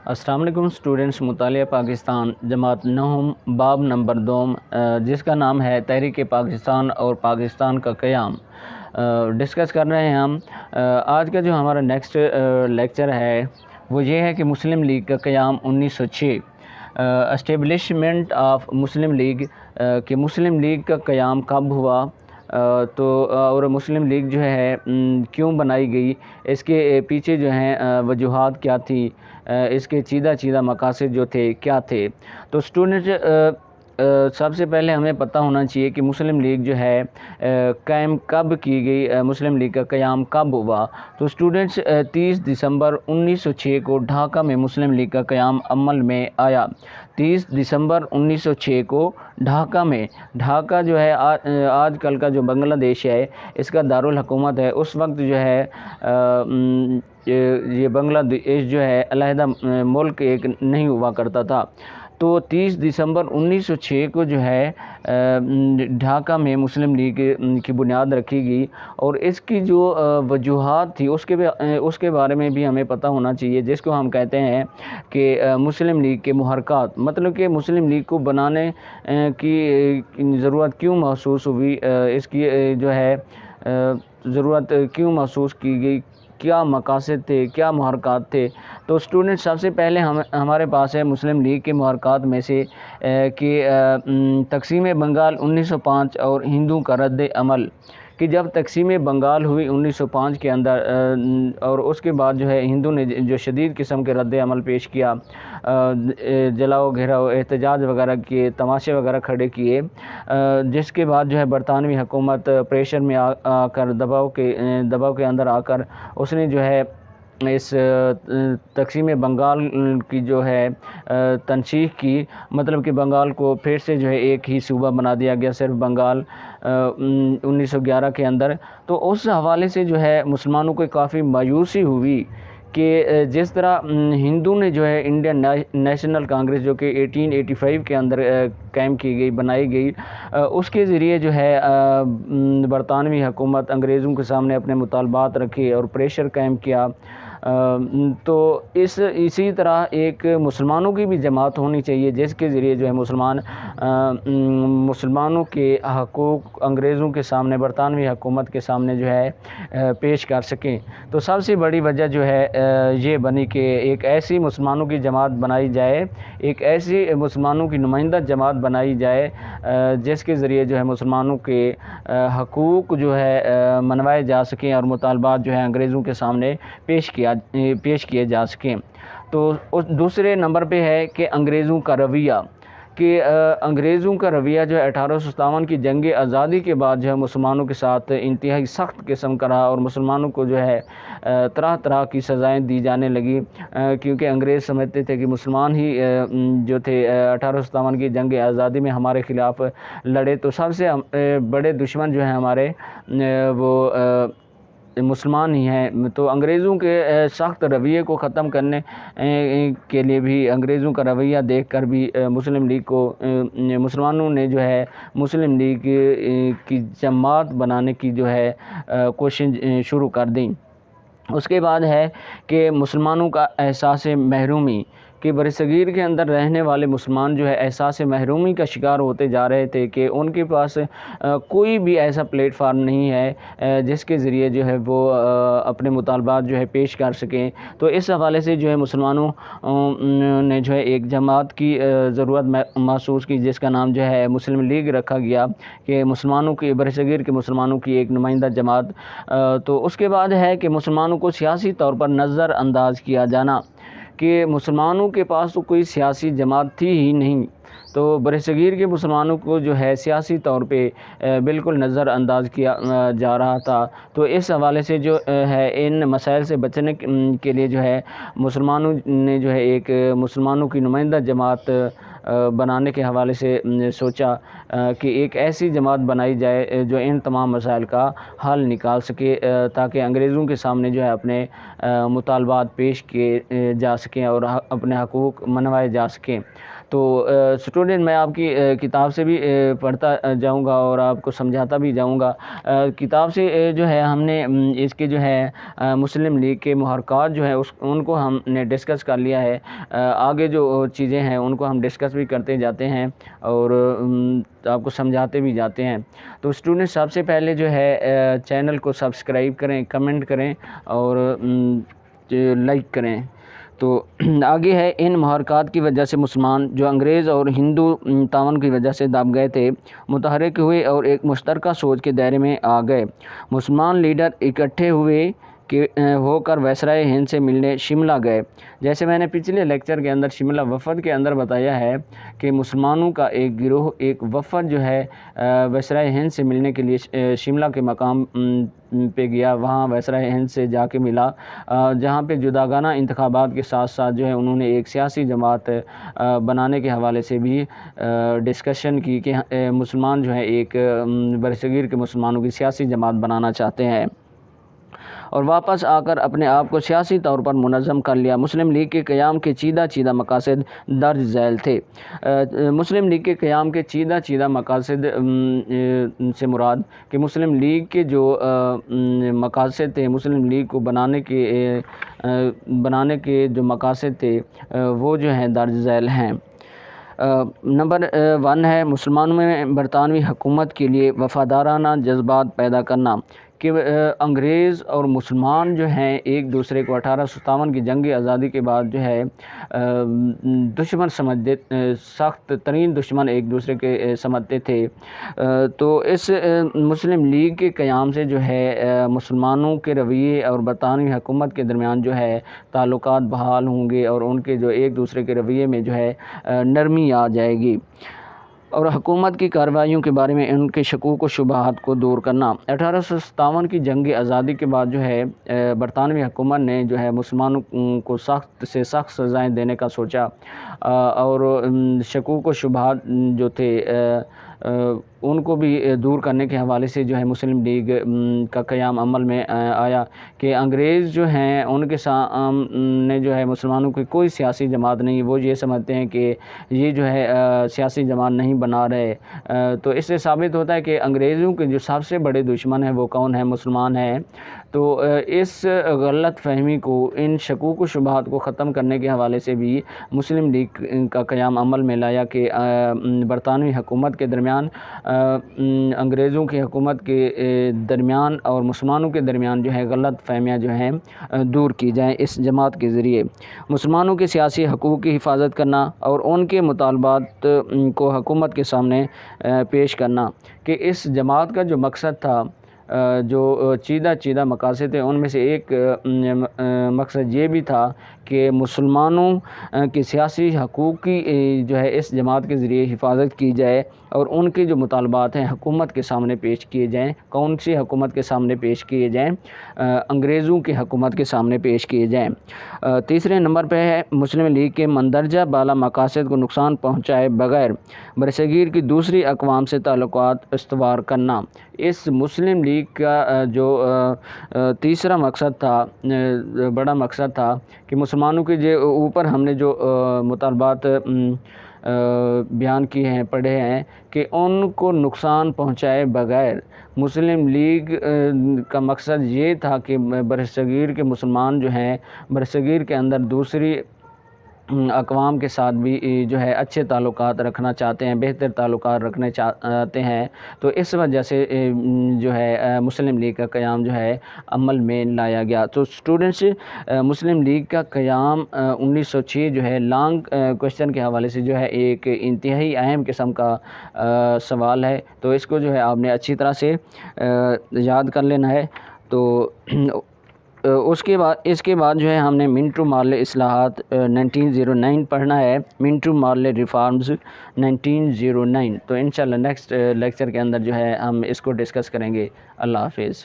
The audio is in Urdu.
السلام علیکم اسٹوڈنٹس، مطالعہ پاکستان جماعت نہم باب نمبر 2 جس کا نام ہے تحریک پاکستان اور پاکستان کا قیام ڈسکس کر رہے ہیں ہم۔ آج کا جو ہمارا نیکسٹ لیکچر ہے وہ یہ ہے کہ مسلم لیگ کا قیام 1906، اسٹیبلشمنٹ آف مسلم لیگ، کہ مسلم لیگ کا قیام کب ہوا اور مسلم لیگ جو ہے کیوں بنائی گئی، اس کے پیچھے جو ہیں وجوہات کیا تھی، اس کے چیدہ مقاصد جو تھے کیا تھے۔ تو اسٹوڈنٹ سب سے پہلے ہمیں پتہ ہونا چاہیے کہ مسلم لیگ جو ہے قائم کب کی گئی، مسلم لیگ کا قیام کب ہوا۔ تو اسٹوڈنٹس 30 دسمبر 1906 کو ڈھاکہ میں مسلم لیگ کا قیام عمل میں آیا۔ 30 دسمبر 1906 کو ڈھاکہ میں، ڈھاکہ جو ہے آج کل کا جو بنگلہ دیش ہے اس کا دارالحکومت ہے۔ اس وقت جو ہے یہ بنگلہ دیش جو ہے علیحدہ ملک ایک نہیں ہوا کرتا تھا۔ تو 30 دسمبر 1906 کو جو ہے ڈھاکہ میں مسلم لیگ کی بنیاد رکھی گئی، اور اس کی جو وجوہات تھی اس کے بارے میں بھی ہمیں پتہ ہونا چاہیے، جس کو ہم کہتے ہیں کہ مسلم لیگ کے محرکات، مطلب کہ مسلم لیگ کو بنانے کی ضرورت کیوں محسوس ہوئی، اس کی جو ہے ضرورت کیوں محسوس کی گئی، کیا مقاصد تھے، کیا محرکات تھے۔ تو اسٹوڈنٹ سب سے پہلے ہمارے پاس ہے مسلم لیگ کے محرکات میں سے کہ تقسیم بنگال 1905 اور ہندو کا رد عمل، کہ جب تقسیم بنگال ہوئی 1905 کے اندر اور اس کے بعد جو ہے ہندو نے جو شدید قسم کے رد عمل پیش کیا، جلاؤ گھیراؤ، احتجاج وغیرہ کیے، تماشے وغیرہ کھڑے کیے، جس کے بعد جو ہے برطانوی حکومت پریشر میں آ کر دباؤ کے اندر آ کر اس نے جو ہے اس تقسیم بنگال کی جو ہے تنسیخ کی، مطلب کہ بنگال کو پھر سے جو ہے ایک ہی صوبہ بنا دیا گیا، صرف بنگال 1911 کے اندر۔ تو اس حوالے سے جو ہے مسلمانوں کو کافی مایوسی ہوئی کہ جس طرح ہندو نے جو ہے انڈین نیشنل کانگریس جو کہ 1885 کے اندر قائم کی گئی، بنائی گئی، اس کے ذریعے جو ہے برطانوی حکومت انگریزوں کے سامنے اپنے مطالبات رکھے اور پریشر قائم کیا۔ تو اسی طرح ایک مسلمانوں کی بھی جماعت ہونی چاہیے جس کے ذریعے جو ہے مسلمانوں کے حقوق انگریزوں کے سامنے، برطانوی حکومت کے سامنے جو ہے پیش کر سکیں۔ تو سب سے بڑی وجہ جو ہے یہ بنی کہ ایک ایسی مسلمانوں کی جماعت بنائی جائے، ایک ایسی مسلمانوں کی نمائندہ جماعت بنائی جائے جس کے ذریعے جو ہے مسلمانوں کے حقوق جو ہے منوائے جا سکیں اور مطالبات جو ہے انگریزوں کے سامنے پیش کیے جا سکیں۔ تو دوسرے نمبر پہ ہے کہ انگریزوں کا رویہ، کہ انگریزوں کا رویہ جو ہے 1857 کی جنگ آزادی کے بعد جو ہے مسلمانوں کے ساتھ انتہائی سخت قسم کا رہا، اور مسلمانوں کو جو ہے طرح کی سزائیں دی جانے لگی، کیونکہ انگریز سمجھتے تھے کہ مسلمان ہی جو تھے 1857 کی جنگ آزادی میں ہمارے خلاف لڑے، تو سب سے بڑے دشمن جو ہیں ہمارے وہ مسلمان ہی ہیں۔ تو انگریزوں کے سخت رویے کو ختم کرنے کے لیے بھی، انگریزوں کا رویہ دیکھ کر بھی مسلمانوں نے جو ہے مسلم لیگ کی جماعت بنانے کی جو ہے کوشش شروع کر دیں۔ اس کے بعد ہے کہ مسلمانوں کا احساس محرومی، کہ برصغیر کے اندر رہنے والے مسلمان جو ہے احساس محرومی کا شکار ہوتے جا رہے تھے کہ ان کے پاس کوئی بھی ایسا پلیٹ فارم نہیں ہے جس کے ذریعے جو ہے وہ اپنے مطالبات جو ہے پیش کر سکیں۔ تو اس حوالے سے جو ہے مسلمانوں نے جو ہے ایک جماعت کی ضرورت محسوس کی، جس کا نام جو ہے مسلم لیگ رکھا گیا، کہ مسلمانوں کی، برصغیر کے مسلمانوں کی ایک نمائندہ جماعت۔ تو اس کے بعد ہے کہ مسلمانوں کو سیاسی طور پر نظر انداز کیا جانا، کہ مسلمانوں کے پاس تو کوئی سیاسی جماعت تھی ہی نہیں، تو برصغیر کے مسلمانوں کو جو ہے سیاسی طور پہ بالکل نظر انداز کیا جا رہا تھا۔ تو اس حوالے سے جو ہے ان مسائل سے بچنے کے لیے جو ہے مسلمانوں نے جو ہے ایک مسلمانوں کی نمائندہ جماعت بنانے کے حوالے سے سوچا کہ ایک ایسی جماعت بنائی جائے جو ان تمام مسائل کا حل نکال سکے، تاکہ انگریزوں کے سامنے جو ہے اپنے مطالبات پیش کیے جا سکیں اور اپنے حقوق منوائے جا سکیں۔ تو اسٹوڈنٹ میں آپ کی کتاب سے بھی پڑھتا جاؤں گا اور آپ کو سمجھاتا بھی جاؤں گا۔ کتاب سے جو ہے ہم نے اس کے جو ہے مسلم لیگ کے محرکات جو ہیں ان کو ہم نے ڈسکس کر لیا ہے۔ آگے جو چیزیں ہیں ان کو ہم ڈسکس بھی کرتے جاتے ہیں اور آپ کو سمجھاتے بھی جاتے ہیں۔ تو اسٹوڈنٹ سب سے پہلے جو ہے چینل کو سبسکرائب کریں، کمنٹ کریں اور لائک کریں۔ تو آگے ہے، ان محرکات کی وجہ سے مسلمان جو انگریز اور ہندو تعاون کی وجہ سے دب گئے تھے متحرک ہوئے اور ایک مشترکہ سوچ کے دائرے میں آ گئے۔ مسلمان لیڈر اکٹھے ہوئے ہو کر وائسرائے ہند سے ملنے شملہ گئے۔ جیسے میں نے پچھلے لیکچر کے اندر شملہ وفد کے اندر بتایا ہے کہ مسلمانوں کا ایک گروہ، ایک وفد جو ہے وائسرائے ہند سے ملنے کے لیے شملہ کے مقام پہ گیا۔ وہاں وائسرائے ہند سے جا کے ملا، جہاں پہ جداگانہ انتخابات کے ساتھ ساتھ جو ہے انہوں نے ایک سیاسی جماعت بنانے کے حوالے سے بھی ڈسکشن کی کہ مسلمان جو ہے ایک برصغیر کے مسلمانوں کی سیاسی جماعت بنانا چاہتے ہیں، اور واپس آ کر اپنے آپ کو سیاسی طور پر منظم کر لیا۔ مسلم لیگ کے قیام کے چیدہ مقاصد درج ذیل تھے۔ مسلم لیگ کے قیام کے چیدہ مقاصد سے مراد کہ مسلم لیگ کے جو مقاصد تھے، مسلم لیگ کو بنانے کے جو مقاصد تھے وہ جو ہیں درج ذیل ہیں۔ نمبر 1 ہے مسلمانوں میں برطانوی حکومت کے لیے وفادارانہ جذبات پیدا کرنا، کہ انگریز اور مسلمان جو ہیں ایک دوسرے کو 1857 کی جنگ آزادی کے بعد جو ہے دشمن سمجھتے، سخت ترین دشمن ایک دوسرے کے سمجھتے تھے۔ تو اس مسلم لیگ کے قیام سے جو ہے مسلمانوں کے رویے اور برطانوی حکومت کے درمیان جو ہے تعلقات بحال ہوں گے اور ان کے جو ایک دوسرے کے رویے میں جو ہے نرمی آ جائے گی، اور حکومت کی کارروائیوں کے بارے میں ان کے شکوک و شبہات کو دور کرنا۔ 1857 کی جنگ آزادی کے بعد جو ہے برطانوی حکومت نے جو ہے مسلمانوں کو سخت سے سخت سزائیں دینے کا سوچا، اور شکوک و شبہات جو تھے ان کو بھی دور کرنے کے حوالے سے جو ہے مسلم لیگ کا قیام عمل میں آیا کہ انگریز جو ہیں ان کے سامنے جو ہے مسلمانوں کی کوئی سیاسی جماعت نہیں، وہ یہ سمجھتے ہیں کہ یہ جو ہے سیاسی جماعت نہیں بنا رہے۔ تو اس سے ثابت ہوتا ہے کہ انگریزوں کے جو سب سے بڑے دشمن ہیں وہ کون ہیں؟ مسلمان ہیں۔ تو اس غلط فہمی کو، ان شکوک و شبہات کو ختم کرنے کے حوالے سے بھی مسلم لیگ کا قیام عمل میں لایا کہ برطانوی حکومت کے درمیان، انگریزوں کی حکومت کے درمیان اور مسلمانوں کے درمیان جو ہے غلط فہمیاں جو ہیں دور کی جائیں اس جماعت کے ذریعے۔ مسلمانوں کے سیاسی حقوق کی حفاظت کرنا اور ان کے مطالبات کو حکومت کے سامنے پیش کرنا، کہ اس جماعت کا جو مقصد تھا، جو چیدہ مقاصد تھے، ان میں سے ایک مقصد یہ بھی تھا کہ مسلمانوں کے سیاسی حقوق کی جو ہے اس جماعت کے ذریعے حفاظت کی جائے اور ان کے جو مطالبات ہیں حکومت کے سامنے پیش کیے جائیں۔ کون سی حکومت کے سامنے پیش کیے جائیں؟ انگریزوں کی حکومت کے سامنے پیش کیے جائیں۔ تیسرے نمبر پہ ہے مسلم لیگ کے مندرجہ بالا مقاصد کو نقصان پہنچائے بغیر برصغیر کی دوسری اقوام سے تعلقات استوار کرنا۔ اس مسلم لیگ کا جو تیسرا مقصد تھا، بڑا مقصد تھا کہ مسلمانوں کے جو اوپر ہم نے جو مطالبات بیان کیے ہیں، پڑھے ہیں، کہ ان کو نقصان پہنچائے بغیر مسلم لیگ کا مقصد یہ تھا کہ برصغیر کے مسلمان جو ہیں برصغیر کے اندر دوسری اقوام کے ساتھ بھی جو ہے اچھے تعلقات رکھنا چاہتے ہیں، بہتر تعلقات رکھنا چاہتے ہیں۔ تو اس وجہ سے جو ہے مسلم لیگ کا قیام جو ہے عمل میں لایا گیا۔ تو اسٹوڈنٹس، مسلم لیگ کا قیام 1906 جو ہے لانگ کوشچن کے حوالے سے جو ہے ایک انتہائی اہم قسم کا سوال ہے، تو اس کو جو ہے آپ نے اچھی طرح سے یاد کر لینا ہے۔ تو اس کے بعد جو ہے ہم نے منٹو مارلے اصلاحات 1909 پڑھنا ہے، منٹو مارلے ریفارمز 1909۔ تو انشاءاللہ نیکسٹ لیکچر کے اندر جو ہے ہم اس کو ڈسکس کریں گے۔ اللہ حافظ۔